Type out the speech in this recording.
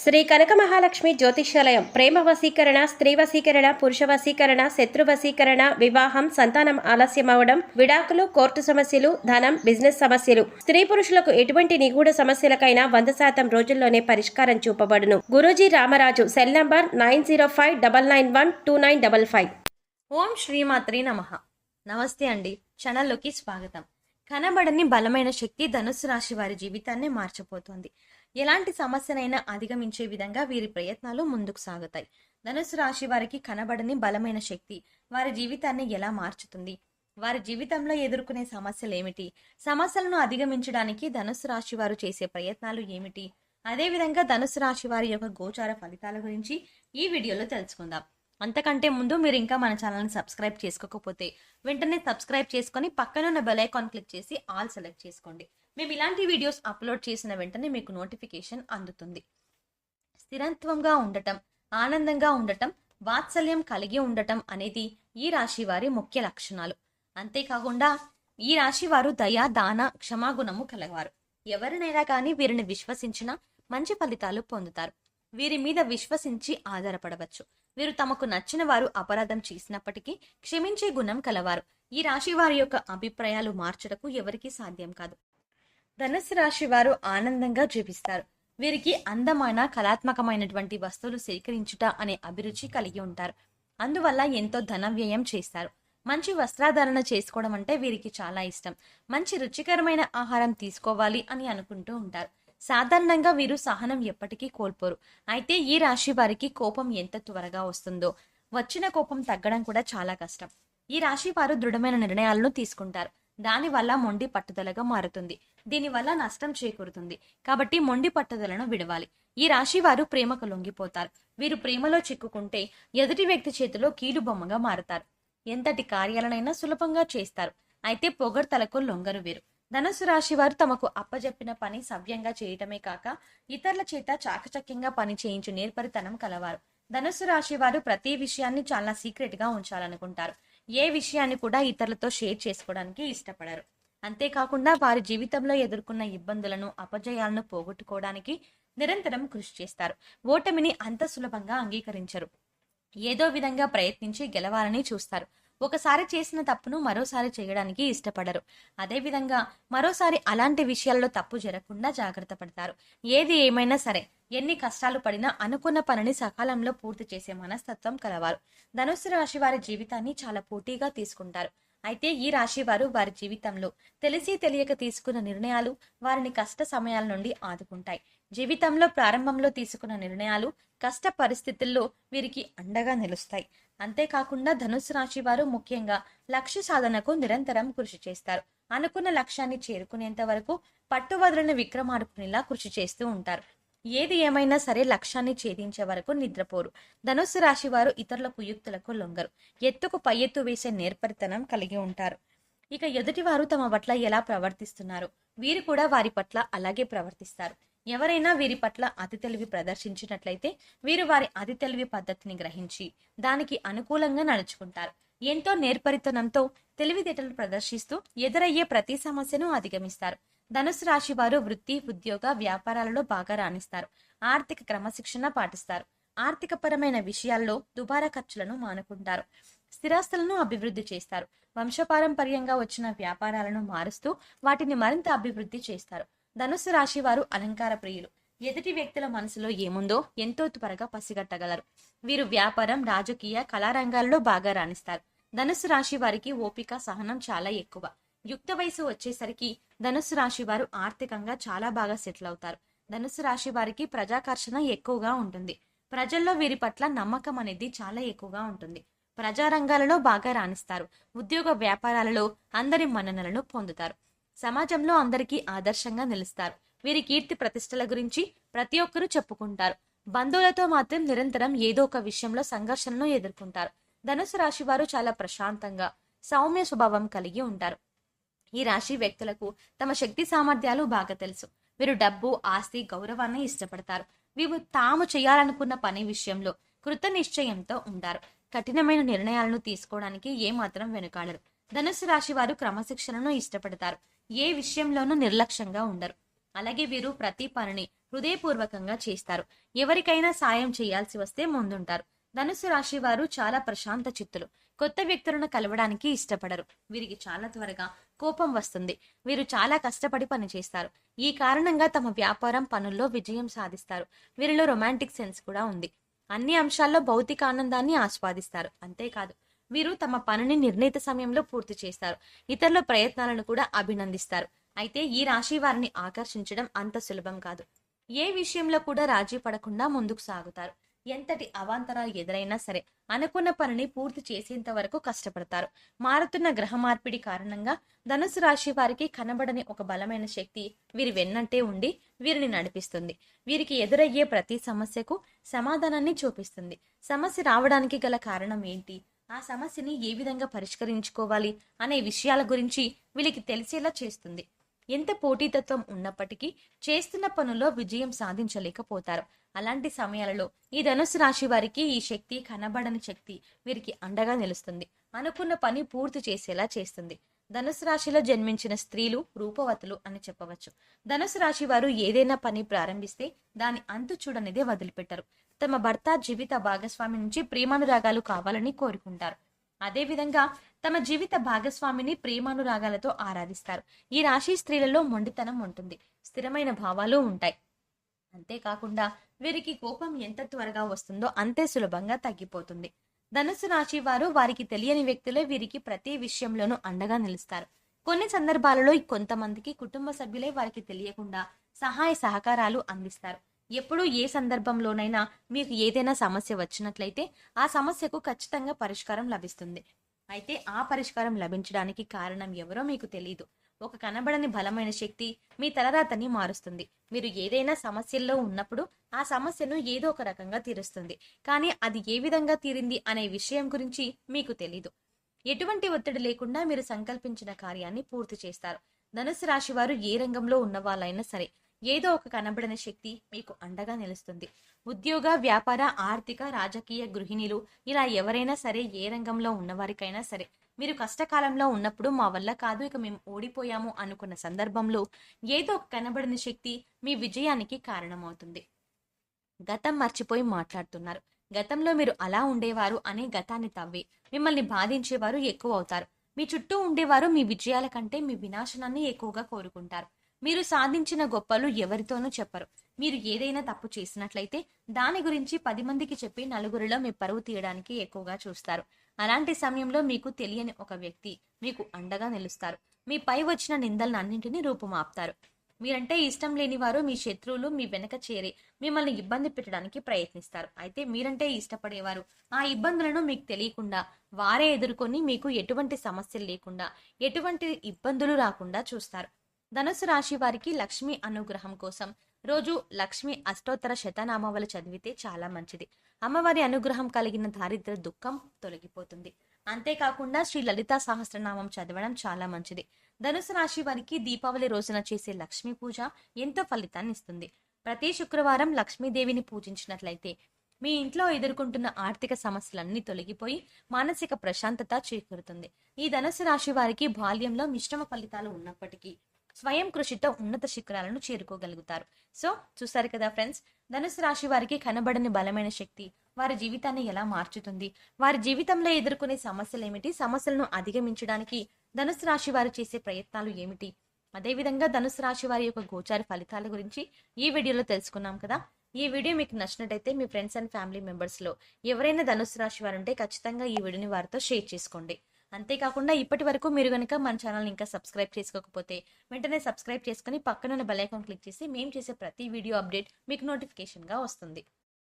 శ్రీ కనక మహాలక్ష్మి జ్యోతిష్యాలయం ప్రేమ వశీకరణ, స్త్రీ వశీకరణ, పురుష వశీకరణ, శత్రు వశీకరణ, వివాహం, సంతానం ఆలస్యం అవడం, విడాకులు, కోర్టు సమస్యలు, ధనం, బిజినెస్ సమస్యలు, స్త్రీ పురుషులకు ఎటువంటి నిగూఢ సమస్యలకైనా 100% రోజుల్లోనే పరిష్కారం చూపబడును. గురూజీ రామరాజు. Cell number 9059912955. ఓం శ్రీమాత్రి నమః. నమస్తే అండి, ఛానల్లోకి స్వాగతం. కనబడని బలమైన శక్తి ధనుస్సు రాశి వారి జీవితాన్ని మార్చబోతోంది. ఎలాంటి సమస్యనైనా అధిగమించే విధంగా వీరి ప్రయత్నాలు ముందుకు సాగుతాయి. ధనుస్సు రాశి వారికి కనబడని బలమైన శక్తి వారి జీవితాన్ని ఎలా మార్చుతుంది, వారి జీవితంలో ఎదుర్కొనే సమస్యలు ఏమిటి, సమస్యలను అధిగమించడానికి ధనుస్సు రాశి వారు చేసే ప్రయత్నాలు ఏమిటి, అదేవిధంగా ధనుస్సు రాశి వారి యొక్క గోచార ఫలితాల గురించి ఈ వీడియోలో తెలుసుకుందాం. అంతకంటే ముందు మీరు ఇంకా మన ఛానల్ని సబ్స్క్రైబ్ చేసుకోకపోతే వెంటనే సబ్స్క్రైబ్ చేసుకొని పక్కనున్న బెల్ ఐకాన్ క్లిక్ చేసి ఆల్ సెలెక్ట్ చేసుకోండి. మేము ఇలాంటి వీడియోస్ అప్లోడ్ చేసిన వెంటనే మీకు నోటిఫికేషన్ అందుతుంది. స్థిరత్వంగా ఉండటం, ఆనందంగా ఉండటం, వాత్సల్యం కలిగి ఉండటం అనేది ఈ రాశి వారి ముఖ్య లక్షణాలు. అంతేకాకుండా ఈ రాశి వారు దయ, దాన, క్షమాగుణము కలవారు. ఎవరినైనా కానీ వీరిని విశ్వసించిన మంచి ఫలితాలు పొందుతారు. వీరి మీద విశ్వసించి ఆధారపడవచ్చు. వీరు తమకు నచ్చిన వారు అపరాధం చేసినప్పటికీ క్షమించే గుణం కలవారు. ఈ రాశి వారి యొక్క అభిప్రాయాలు మార్చటకు ఎవరికీ సాధ్యం కాదు. ధనుస్సు రాశి వారు ఆనందంగా జీవిస్తారు. వీరికి అందమైన, కళాత్మకమైనటువంటి వస్తువులు సేకరించుట అనే అభిరుచి కలిగి ఉంటారు. అందువల్ల ఎంతో ధన వ్యయం చేస్తారు. మంచి వస్త్రాధారణ చేసుకోవడం అంటే వీరికి చాలా ఇష్టం. మంచి రుచికరమైన ఆహారం తీసుకోవాలి అని అనుకుంటూ ఉంటారు. సాధారణంగా వీరు సహనం ఎప్పటికీ కోల్పోరు. అయితే ఈ రాశి వారికి కోపం ఎంత త్వరగా వస్తుందో, వచ్చిన కోపం తగ్గడం కూడా చాలా కష్టం. ఈ రాశి వారు దృఢమైన నిర్ణయాలను తీసుకుంటారు. దానివల్ల మొండి పట్టుదలగా మారుతుంది. దీనివల్ల నష్టం చేకూరుతుంది. కాబట్టి మొండి పట్టుదలను విడవాలి. ఈ రాశి వారు ప్రేమకు లొంగిపోతారు. వీరు ప్రేమలో చిక్కుకుంటే ఎదుటి వ్యక్తి చేతిలో కీలు బొమ్మగా మారుతారు. ఎంతటి కార్యాలనైనా సులభంగా చేస్తారు. అయితే పొగడ్తలకు లొంగరు వీరు. ధనుస్సు రాశి వారు తమకు అప్పజెప్పిన పని సవ్యంగా చేయటమే కాక ఇతరుల చేత చాకచక్యంగా పని చేయించు నేర్పరితనం కలవారు. ధనుస్సు రాశి వారు ప్రతి విషయాన్ని చాలా సీక్రెట్ గా ఉంచాలనుకుంటారు. ఏ విషయాన్ని కూడా ఇతరులతో షేర్ చేసుకోవడానికి ఇష్టపడరు. అంతేకాకుండా వారి జీవితంలో ఎదుర్కొన్న ఇబ్బందులను, అపజయాలను పోగొట్టుకోవడానికి నిరంతరం కృషి చేస్తారు. ఓటమిని అంత సులభంగా అంగీకరించరు. ఏదో విధంగా ప్రయత్నించి గెలవాలని చూస్తారు. ఒకసారి చేసిన తప్పును మరోసారి చేయడానికి ఇష్టపడరు. అదేవిధంగా మరోసారి అలాంటి విషయాల్లో తప్పు జరగకుండా జాగ్రత్త పడతారు. ఏది ఏమైనా సరే, ఎన్ని కష్టాలు పడినా అనుకున్న పనిని సకాలంలో పూర్తి చేసే మనస్తత్వం కలవారు. ధనుస్సు రాశి వారి జీవితాన్ని చాలా పోటీగా తీసుకుంటారు. అయితే ఈ రాశి వారు వారి జీవితంలో తెలిసి తెలియక తీసుకున్న నిర్ణయాలు వారిని కష్ట సమయాల నుండి ఆదుకుంటాయి. జీవితంలో ప్రారంభంలో తీసుకున్న నిర్ణయాలు కష్ట పరిస్థితుల్లో వీరికి అండగా నిలుస్తాయి. అంతేకాకుండా ధనుస్సు రాశి వారు ముఖ్యంగా లక్ష్య సాధనకు నిరంతరం కృషి చేస్తారు. అనుకున్న లక్ష్యాన్ని చేరుకునేంత వరకు పట్టువదలని విక్రమార్కునిలా కృషి చేస్తూ ఉంటారు. ఏది ఏమైనా సరే లక్ష్యాన్ని ఛేదించే వరకు నిద్రపోరు. ధనుస్సు రాశి వారు ఇతరుల కుయుక్తులకు లొంగరు. ఎత్తుకు పై ఎత్తు వేసే నేర్పరితనం కలిగి ఉంటారు. ఇక ఎదుటివారు తమ పట్ల ఎలా ప్రవర్తిస్తున్నారు, వీరు కూడా వారి పట్ల అలాగే ప్రవర్తిస్తారు. ఎవరైనా వీరి పట్ల అతి తెలివి ప్రదర్శించినట్లయితే వీరు వారి అతి తెలివి పద్ధతిని గ్రహించి దానికి అనుకూలంగా నడుచుకుంటారు. ఎంతో నేర్పరితనంతో తెలివితేటలు ప్రదర్శిస్తూ ఎదురయ్యే ప్రతి సమస్యను అధిగమిస్తారు. ధనుస్సు రాశి వారు వృత్తి, ఉద్యోగ, వ్యాపారాలలో బాగా రాణిస్తారు. ఆర్థిక క్రమశిక్షణ పాటిస్తారు. ఆర్థిక పరమైన విషయాల్లో దుబారా ఖర్చులను మానుకుంటారు. స్థిరాస్తులను అభివృద్ధి చేస్తారు. వంశపారంపర్యంగా వచ్చిన వ్యాపారాలను మారుస్తూ వాటిని మరింత అభివృద్ధి చేస్తారు. ధనుస్సు రాశి వారు అలంకార ప్రియులు. ఎదుటి వ్యక్తుల మనసులో ఏముందో ఎంతో త్వరగా పసిగట్టగలరు. వీరు వ్యాపారం, రాజకీయ, కళారంగాల్లో బాగా రాణిస్తారు. ధనుస్సు రాశి వారికి ఓపిక, సహనం చాలా ఎక్కువ. యుక్త వయసు వచ్చేసరికి ధనుస్సు రాశి వారు ఆర్థికంగా చాలా బాగా సెటిల్ అవుతారు. ధనుస్సు రాశి వారికి ప్రజాకర్షణ ఎక్కువగా ఉంటుంది. ప్రజల్లో వీరి పట్ల నమ్మకం అనేది చాలా ఎక్కువగా ఉంటుంది. ప్రజారంగాలలో బాగా రాణిస్తారు. ఉద్యోగ వ్యాపారాలలో అందరి మన్ననలను పొందుతారు. సమాజంలో అందరికీ ఆదర్శంగా నిలుస్తారు. వీరి కీర్తి ప్రతిష్టల గురించి ప్రతి ఒక్కరూ చెప్పుకుంటారు. బంధువులతో మాత్రం నిరంతరం ఏదో ఒక విషయంలో సంఘర్షణను ఎదుర్కొంటారు. ధనుస్సు రాశి వారు చాలా ప్రశాంతంగా, సౌమ్య స్వభావం కలిగి ఉంటారు. ఈ రాశి వ్యక్తులకు తమ శక్తి సామర్థ్యాలు బాగా తెలుసు. వీరు డబ్బు, ఆస్తి, గౌరవాన్ని ఇష్టపడతారు. వీరు తాము చేయాలనుకున్న పని విషయంలో కృత నిశ్చయంతో ఉంటారు. కఠినమైన నిర్ణయాలను తీసుకోవడానికి ఏమాత్రం వెనుకాడరు. ధనుస్సు రాశి వారు క్రమశిక్షణను ఇష్టపడతారు. ఏ విషయంలోనూ నిర్లక్ష్యంగా ఉండరు. అలాగే వీరు ప్రతి పనిని హృదయపూర్వకంగా చేస్తారు. ఎవరికైనా సాయం చేయాల్సి వస్తే ముందుంటారు. ధనుసు రాశి వారు చాలా ప్రశాంత చిత్తులు. కొత్త వ్యక్తులను కలవడానికి ఇష్టపడరు. వీరికి చాలా త్వరగా కోపం వస్తుంది. వీరు చాలా కష్టపడి పనిచేస్తారు. ఈ కారణంగా తమ వ్యాపారం పనుల్లో విజయం సాధిస్తారు. వీరిలో రొమాంటిక్ సెన్స్ కూడా ఉంది. అన్ని అంశాల్లో భౌతిక ఆనందాన్ని ఆస్వాదిస్తారు. అంతేకాదు వీరు తమ పనిని నిర్ణీత సమయంలో పూర్తి చేస్తారు. ఇతరుల ప్రయత్నాలను కూడా అభినందిస్తారు. అయితే ఈ రాశి వారిని ఆకర్షించడం అంత సులభం కాదు. ఏ విషయంలో కూడా రాజీ పడకుండా ముందుకు సాగుతారు. ఎంతటి అవాంతరాలు ఎదురైనా సరే అనుకున్న పనిని పూర్తి చేసేంత వరకు కష్టపడతారు. మారుతున్న గ్రహ మార్పిడి కారణంగా ధనుసు రాశి వారికి కనబడని ఒక బలమైన శక్తి వీరి వెన్నంటే ఉండి వీరిని నడిపిస్తుంది. వీరికి ఎదురయ్యే ప్రతి సమస్యకు సమాధానాన్ని చూపిస్తుంది. సమస్య రావడానికి గల కారణం ఏంటి, ఆ సమస్యని ఏ విధంగా పరిష్కరించుకోవాలి అనే విషయాల గురించి వీళ్ళకి తెలిసేలా చేస్తుంది. ఎంత పోటీతత్వం ఉన్నప్పటికీ చేస్తున్న పనుల్లో విజయం సాధించలేకపోతారు. అలాంటి సమయాలలో ఈ ధనుసు రాశి వారికి ఈ శక్తి, కనబడని శక్తి వీరికి అండగా నిలుస్తుంది. అనుకున్న పని పూర్తి చేసేలా చేస్తుంది. ధనుసు రాశిలో జన్మించిన స్త్రీలు రూపవతులు అని చెప్పవచ్చు. ధనుసు రాశి వారు ఏదైనా పని ప్రారంభిస్తే దాని అంతు చూడనిదే వదిలిపెట్టరు. తమ భర్త, జీవిత భాగస్వామి నుంచి ప్రేమానురాగాలు కావాలని కోరుకుంటారు. అదేవిధంగా తమ జీవిత భాగస్వామిని ప్రేమానురాగాలతో ఆరాధిస్తారు. ఈ రాశి స్త్రీలలో మొండితనం ఉంటుంది. స్థిరమైన భావాలు ఉంటాయి. అంతేకాకుండా వీరికి కోపం ఎంత త్వరగా వస్తుందో అంతే సులభంగా తగ్గిపోతుంది. ధనుసు రాశి వారు వారికి తెలియని వ్యక్తులే వీరికి ప్రతి విషయంలోనూ అండగా నిలుస్తారు. కొన్ని సందర్భాలలో కొంతమందికి కుటుంబ సభ్యులే వారికి తెలియకుండా సహాయ సహకారాలు అందిస్తారు. ఎప్పుడు ఏ సందర్భంలోనైనా మీకు ఏదైనా సమస్య వచ్చినట్లయితే ఆ సమస్యకు ఖచ్చితంగా పరిష్కారం లభిస్తుంది. అయితే ఆ పరిష్కారం లభించడానికి కారణం ఎవరో మీకు తెలియదు. ఒక కనబడని బలమైన శక్తి మీ తలరాతని మారుస్తుంది. మీరు ఏదైనా సమస్యల్లో ఉన్నప్పుడు ఆ సమస్యను ఏదో ఒక రకంగా తీరుస్తుంది. కానీ అది ఏ విధంగా తీరింది అనే విషయం గురించి మీకు తెలీదు. ఎటువంటి ఒత్తిడి లేకుండా మీరు సంకల్పించిన కార్యాన్ని పూర్తి చేస్తారు. ధనుసు రాశి వారు ఏ రంగంలో ఉన్న వాళ్ళైనా సరే ఏదో ఒక కనబడని శక్తి మీకు అండగా నిలుస్తుంది. ఉద్యోగ, వ్యాపార, ఆర్థిక, రాజకీయ, గృహిణులు ఇలా ఎవరైనా సరే ఏ రంగంలో ఉన్నవారికైనా సరే మీరు కష్టకాలంలో ఉన్నప్పుడు మా వల్ల కాదు, ఇక మేము ఓడిపోయాము అనుకున్న సందర్భంలో ఏదో ఒక కనబడని శక్తి మీ విజయానికి కారణమవుతుంది. గతం మర్చిపోయి మాట్లాడుతున్నారు. గతంలో మీరు అలా ఉండేవారు అని గతాన్ని తవ్వి మిమ్మల్ని బాధించేవారు ఎక్కువ అవుతారు. మీ చుట్టూ ఉండేవారు మీ విజయాల కంటే మీ వినాశనాన్ని ఎక్కువగా కోరుకుంటారు. మీరు సాధించిన గొప్పలు ఎవరితోనూ చెప్పరు. మీరు ఏదైనా తప్పు చేసినట్లయితే దాని గురించి 10 మందికి చెప్పి నలుగురిలో మీ పరువు తీయడానికి ఎక్కువగా చూస్తారు. అలాంటి సమయంలో మీకు తెలియని ఒక వ్యక్తి మీకు అండగా నిలుస్తారు. మీపై వచ్చిన నిందలన్నింటినీ రూపుమాపుతారు. మీరంటే ఇష్టం లేని వారు, మీ శత్రువులు మీ వెనక చేరి మిమ్మల్ని ఇబ్బంది పెట్టడానికి ప్రయత్నిస్తారు. అయితే మీరంటే ఇష్టపడేవారు ఆ ఇబ్బందులను మీకు తెలియకుండా వారే ఎదుర్కొని మీకు ఎటువంటి సమస్యలు లేకుండా, ఎటువంటి ఇబ్బందులు రాకుండా చూస్తారు. ధనుసు రాశి వారికి లక్ష్మి అనుగ్రహం కోసం రోజు లక్ష్మి అష్టోత్తర శతనామావళి చదివితే చాలా మంచిది. అమ్మవారి అనుగ్రహం కలిగిన దారిద్ర దుఃఖం తొలగిపోతుంది. అంతేకాకుండా శ్రీ లలితా సహస్రనామం చదవడం చాలా మంచిది. ధనుసు రాశి వారికి దీపావళి రోజున చేసే లక్ష్మీ పూజ ఎంతో ఫలితాన్ని ఇస్తుంది. ప్రతి శుక్రవారం లక్ష్మీదేవిని పూజించినట్లయితే మీ ఇంట్లో ఎదుర్కొంటున్న ఆర్థిక సమస్యలన్నీ తొలగిపోయి మానసిక ప్రశాంతత చేకూరుతుంది. ఈ ధనుసు రాశి వారికి బాల్యంలో మిశ్రమ ఫలితాలు ఉన్నప్పటికీ స్వయం కృషితో ఉన్నత శిఖరాలను చేరుకోగలుగుతారు. సో చూసారు కదా ఫ్రెండ్స్, ధనుసు రాశి వారికి కనబడని బలమైన శక్తి వారి జీవితాన్ని ఎలా మార్చుతుంది, వారి జీవితంలో ఎదుర్కొనే సమస్యలు ఏమిటి, సమస్యలను అధిగమించడానికి ధనుసు రాశి వారు చేసే ప్రయత్నాలు ఏమిటి, అదేవిధంగా ధనుసు రాశి వారి యొక్క గోచార ఫలితాల గురించి ఈ వీడియోలో తెలుసుకున్నాం కదా. ఈ వీడియో మీకు నచ్చినట్టయితే మీ ఫ్రెండ్స్ అండ్ ఫ్యామిలీ మెంబర్స్ లో ఎవరైనా ధనుసు రాశి వారు ఉంటే ఖచ్చితంగా ఈ వీడియోని వారితో షేర్ చేసుకోండి. అంతేకాకుండా ఇప్పటి వరకు మీరు కనుక మన ఛానల్ ఇంకా సబ్స్క్రైబ్ చేసుకోకపోతే వెంటనే సబ్స్క్రైబ్ చేసుకుని పక్కనున్న బెల్ ఐకాన్ క్లిక్ చేసి మేము చేసే ప్రతి వీడియో అప్డేట్ మీకు నోటిఫికేషన్గా వస్తుంది.